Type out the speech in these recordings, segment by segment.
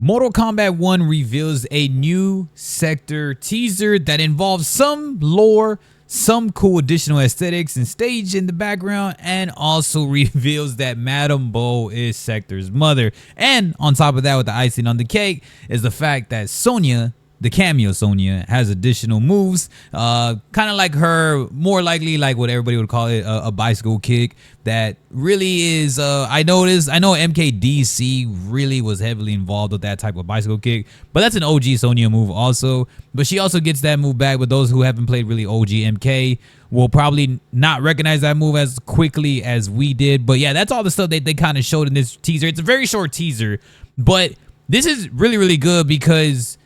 Mortal Kombat 1 reveals a new Sektor teaser that involves some lore, some cool additional aesthetics and stage in the background, and also reveals that Madame Bo is Sektor's mother. And on top of that, with the icing on the cake, is the fact that Sonya, the cameo Sonya, has additional moves, kind of like her, more likely like what everybody would call it, a bicycle kick. That really is, I know MKDC really was heavily involved with that type of bicycle kick, but that's an OG Sonya move also. But she also gets that move back, but those who haven't played really OG MK will probably not recognize that move as quickly as we did. But yeah, that's all the stuff they kind of showed in this teaser. It's a very short teaser, but this is really good because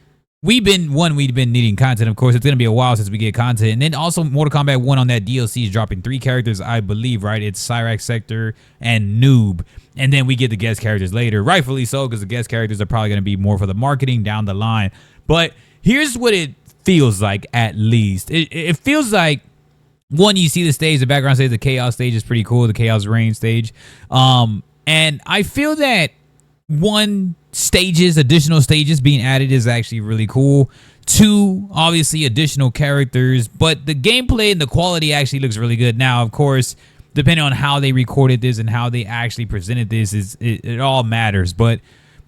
we've been needing content. Of course, it's gonna be a while since we get content. And then also Mortal Kombat 1 on that DLC is dropping 3 characters, I believe, right? It's Cyrax, Sektor, and Noob. And then we get the guest characters later, rightfully so, because the guest characters are probably gonna be more for the marketing down the line. But here's what it feels like, at least. It feels like, one, you see the stage, the background stage, the Chaos stage is pretty cool, the Chaos Reign stage. And I feel that additional stages being added is actually really cool. 2, obviously additional characters, but the gameplay and the quality actually looks really good. Now, of course, depending on how they recorded this and how they actually presented this, it all matters. But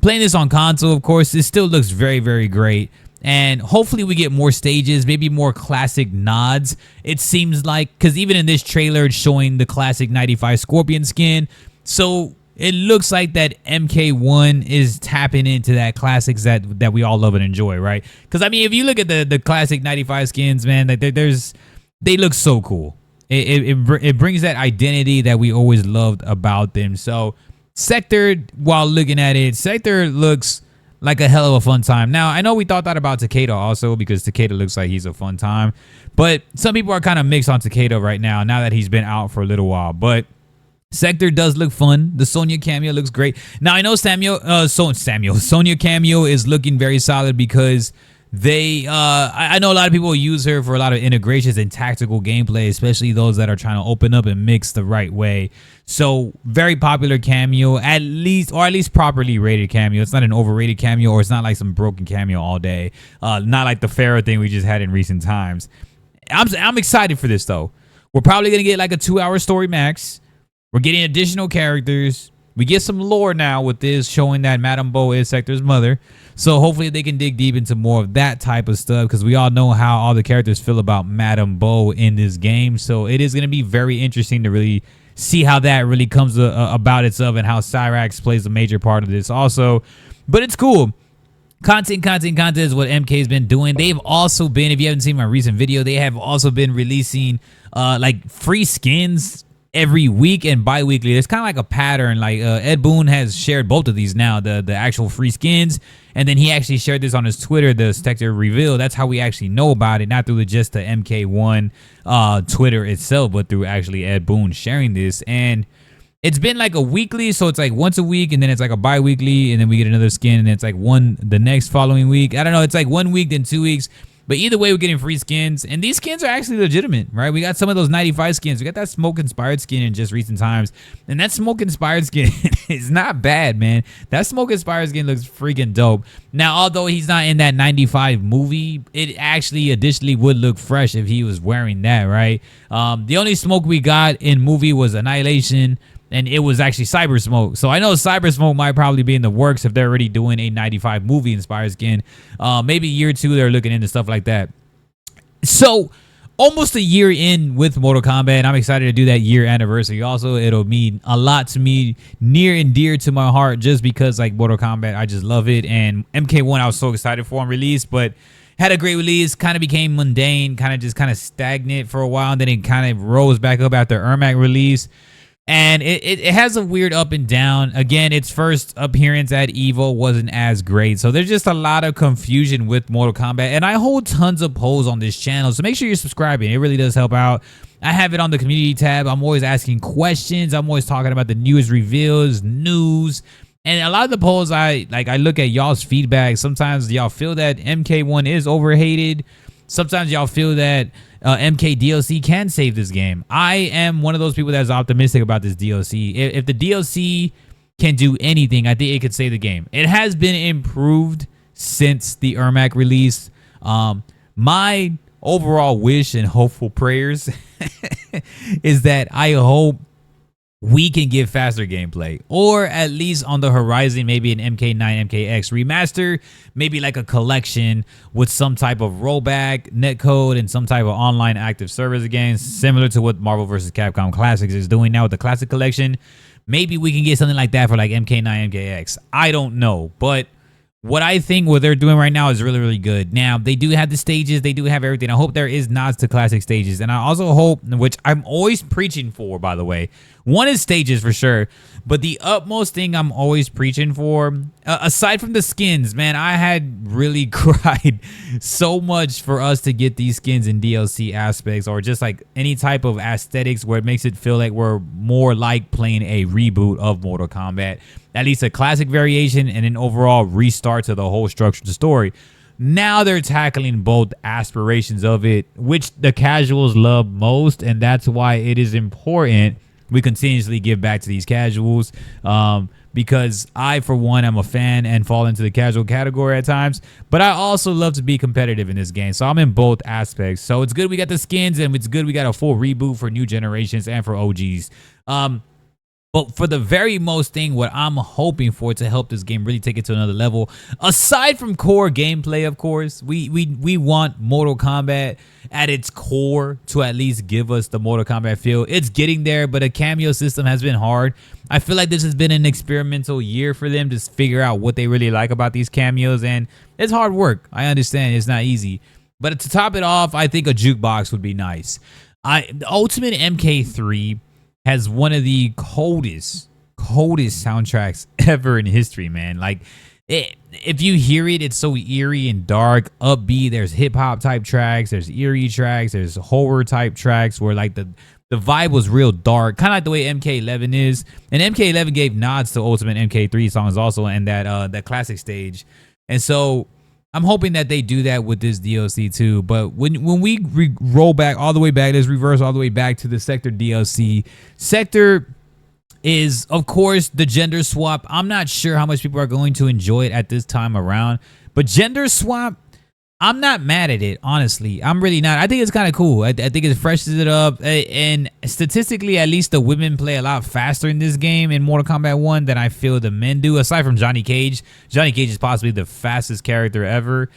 playing this on console, of course, it still looks very great. And hopefully we get more stages, maybe more classic nods. It seems like, because even in this trailer, it's showing the classic 95 Scorpion skin. So it looks like that MK1 is tapping into that classics that we all love and enjoy, right? Because, I mean, if you look at the classic 95 skins, man, like they look so cool. It brings that identity that we always loved about them. So Sektor, while looking at it, Sektor looks like a hell of a fun time. Now, I know we thought that about Takeda also, because Takeda looks like he's a fun time. But some people are kind of mixed on Takeda right now that he's been out for a little while. But Sektor does look fun. The Sonya cameo looks great. Now, I know Sonya cameo is looking very solid because I know a lot of people use her for a lot of integrations and tactical gameplay, especially those that are trying to open up and mix the right way. So very popular cameo, at least properly rated cameo. It's not an overrated cameo, or it's not like some broken cameo all day. Not like the Pharaoh thing we just had in recent times. I'm excited for this though. We're probably gonna get like a 2-hour story max. We're getting additional characters. We get some lore now with this, showing that Madame Bo is Sektor's mother. So hopefully they can dig deep into more of that type of stuff, because we all know how all the characters feel about Madame Bo in this game. So it is going to be very interesting to really see how that really comes about itself, and how Cyrax plays a major part of this also. But it's cool. Content is what MK has been doing. They've also been, if you haven't seen my recent video, they have also been releasing like free skins every week and bi-weekly. It's kind of like a pattern. Like Ed Boon has shared both of these now, the actual free skins, and then he actually shared this on his Twitter, the Sektor reveal. That's how we actually know about it, not through just the MK1 Twitter itself, but through actually Ed Boon sharing this. And it's been like a weekly, so it's like once a week, and then it's like a bi-weekly, and then we get another skin, and it's like one the next following week. I don't know, it's like 1 week, then 2 weeks. But either way, we're getting free skins, and these skins are actually legitimate, right? We got some of those 95 skins. We got that smoke-inspired skin in just recent times, and that smoke-inspired skin is not bad, man. That smoke-inspired skin looks freaking dope. Now, although he's not in that 95 movie, it actually additionally would look fresh if he was wearing that, right? The only smoke we got in movie was Annihilation, and it was actually Cyber Smoke. So I know Cyber Smoke might probably be in the works if they're already doing a 95 movie inspired skin. Maybe year 2 they're looking into stuff like that. So almost a year in with Mortal Kombat, and I'm excited to do that year anniversary. Also, it'll mean a lot to me, near and dear to my heart, just because like Mortal Kombat, I just love it. And MK1 I was so excited for on release, but had a great release, kind of became mundane, kind of stagnant for a while, and then it kind of rose back up after Ermac release. And it has a weird up and down. Again, its first appearance at EVO wasn't as great. So there's just a lot of confusion with Mortal Kombat. And I hold tons of polls on this channel, so make sure you're subscribing. It really does help out. I have it on the community tab. I'm always asking questions. I'm always talking about the newest reveals, news. And a lot of the polls, I look at y'all's feedback. Sometimes y'all feel that MK1 is overhated. Sometimes y'all feel that MK DLC can save this game. I am one of those people that's optimistic about this DLC. If the DLC can do anything, I think it could save the game. It has been improved since the Ermac release. My overall wish and hopeful prayers is that I hope we can get faster gameplay, or at least on the horizon, maybe an MK9, MKX remaster, maybe like a collection with some type of rollback, netcode, and some type of online active service again, similar to what Marvel vs. Capcom Classics is doing now with the Classic Collection. Maybe we can get something like that for like MK9, MKX. I don't know, but what I think what they're doing right now is really, really good. Now, they do have the stages. They do have everything. I hope there is nods to classic stages. And I also hope, which I'm always preaching for, by the way, one is stages for sure. But the utmost thing I'm always preaching for, aside from the skins, man, I had really cried so much for us to get these skins in DLC aspects, or just like any type of aesthetics where it makes it feel like we're more like playing a reboot of Mortal Kombat. At least a classic variation and an overall restart to the whole structure of the story. Now they're tackling both aspirations of it, which the casuals love most, and that's why it is important we continuously give back to these casuals, because I, for one, am a fan and fall into the casual category at times, but I also love to be competitive in this game, so I'm in both aspects. So it's good we got the skins, and it's good we got a full reboot for new generations and for OGs. But for the very most thing, what I'm hoping for to help this game really take it to another level, aside from core gameplay, of course, we want Mortal Kombat at its core to at least give us the Mortal Kombat feel. It's getting there, but a cameo system has been hard. I feel like this has been an experimental year for them to figure out what they really like about these cameos, and it's hard work. I understand it's not easy. But to top it off, I think a jukebox would be nice. The Ultimate MK3 has one of the coldest soundtracks ever in history, man. Like, if you hear it, it's so eerie and dark, upbeat. There's hip-hop type tracks, there's eerie tracks, there's horror type tracks where like the vibe was real dark, kind of like the way MK11 is. And MK11 gave nods to Ultimate MK3 songs also, and that classic stage. And so I'm hoping that they do that with this DLC too. But when we roll back all the way back, let's reverse all the way back to the Sektor DLC. Sektor is, of course, the gender swap. I'm not sure how much people are going to enjoy it at this time around, but gender swap, I'm not mad at it, honestly. I'm really not. I think it's kind of cool. I think it freshens it up. And statistically, at least the women play a lot faster in this game in Mortal Kombat 1 than I feel the men do, aside from Johnny Cage. Johnny Cage is possibly the fastest character ever.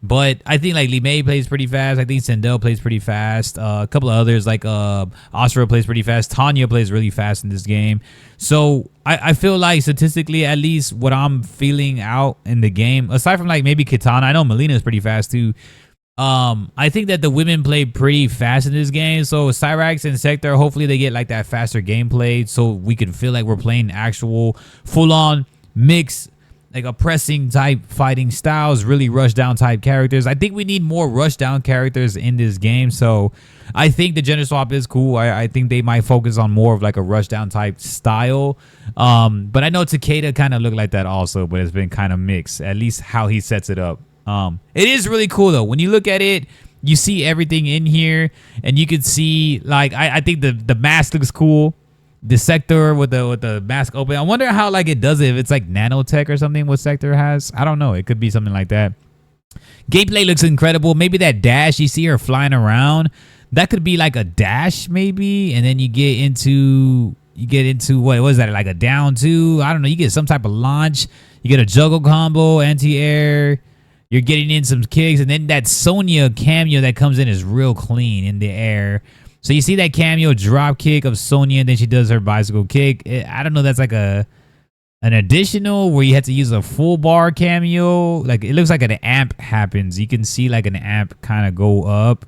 But I think like Li Mei plays pretty fast. I think Sindel plays pretty fast. A couple of others like Asura plays pretty fast. Tanya plays really fast in this game. So I feel like statistically, at least what I'm feeling out in the game, aside from like maybe Kitana, I know Melina is pretty fast too. I think that the women play pretty fast in this game. So Cyrax and Sektor, hopefully they get like that faster gameplay so we can feel like we're playing actual full-on mix, like oppressing type fighting styles, really rush down type characters. I think we need more rush down characters in this game. So I think the gender swap is cool. I think they might focus on more of like a rush down type style. But I know Takeda kind of looked like that also, but it's been kind of mixed, at least how he sets it up. It is really cool though. When you look at it, you see everything in here, and you can see like I think the mask looks cool. The Sektor with the mask open. I wonder how like it does it, if it's like nanotech or something what Sektor has. I don't know. It could be something like that. Gameplay looks incredible. Maybe that dash, you see her flying around, that could be like a dash maybe, and then you get into what was that, like a down two? I don't know. You get some type of launch. You get a juggle combo, anti-air. You're getting in some kicks, and then that Sonya cameo that comes in is real clean in the air. So you see that cameo drop kick of Sonya, and then she does her bicycle kick. I don't know. That's like an additional where you have to use a full bar cameo. Like it looks like an amp happens. You can see like an amp kind of go up,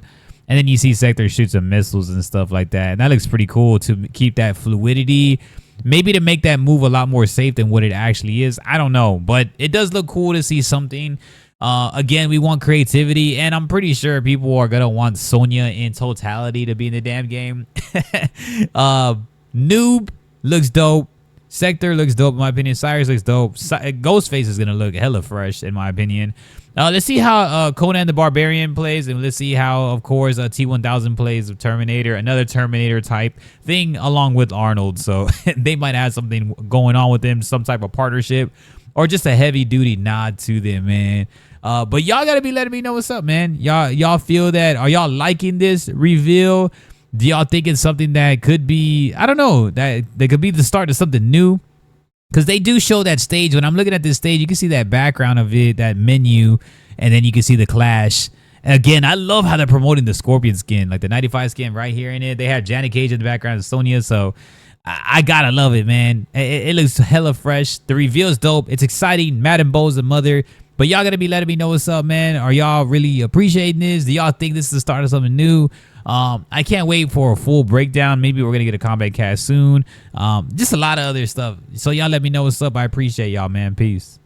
and then you see Sektor shoot some missiles and stuff like that. And that looks pretty cool to keep that fluidity. Maybe to make that move a lot more safe than what it actually is. I don't know, but it does look cool to see something. Again, we want creativity, and I'm pretty sure people are gonna want Sonya in totality to be in the damn game. Noob looks dope. Sektor looks dope in my opinion. Cyrus looks dope. Ghostface is gonna look hella fresh in my opinion. Let's see how Conan the Barbarian plays, and let's see how, of course, T-1000 plays of Terminator, another Terminator type thing along with Arnold. So they might have something going on with them, some type of partnership, or just a heavy duty nod to them, man. But y'all gotta be letting me know what's up, man. Y'all feel that? Are y'all liking this reveal? Do y'all think it's something that could be, I don't know, that could be the start of something new? Because they do show that stage. When I'm looking at this stage, you can see that background of it, that menu, and then you can see the Clash. And again, I love how they're promoting the Scorpion skin, like the 95 skin right here in it. They have Janet Cage in the background of Sonya, so I gotta love it, man. It looks hella fresh. The reveal is dope. It's exciting. Madden Bo's the mother. But y'all gotta be letting me know what's up, man. Are y'all really appreciating this? Do y'all think this is the start of something new? I can't wait for a full breakdown. Maybe we're gonna get a combat cast soon. Just a lot of other stuff. So y'all let me know what's up. I appreciate y'all, man. Peace.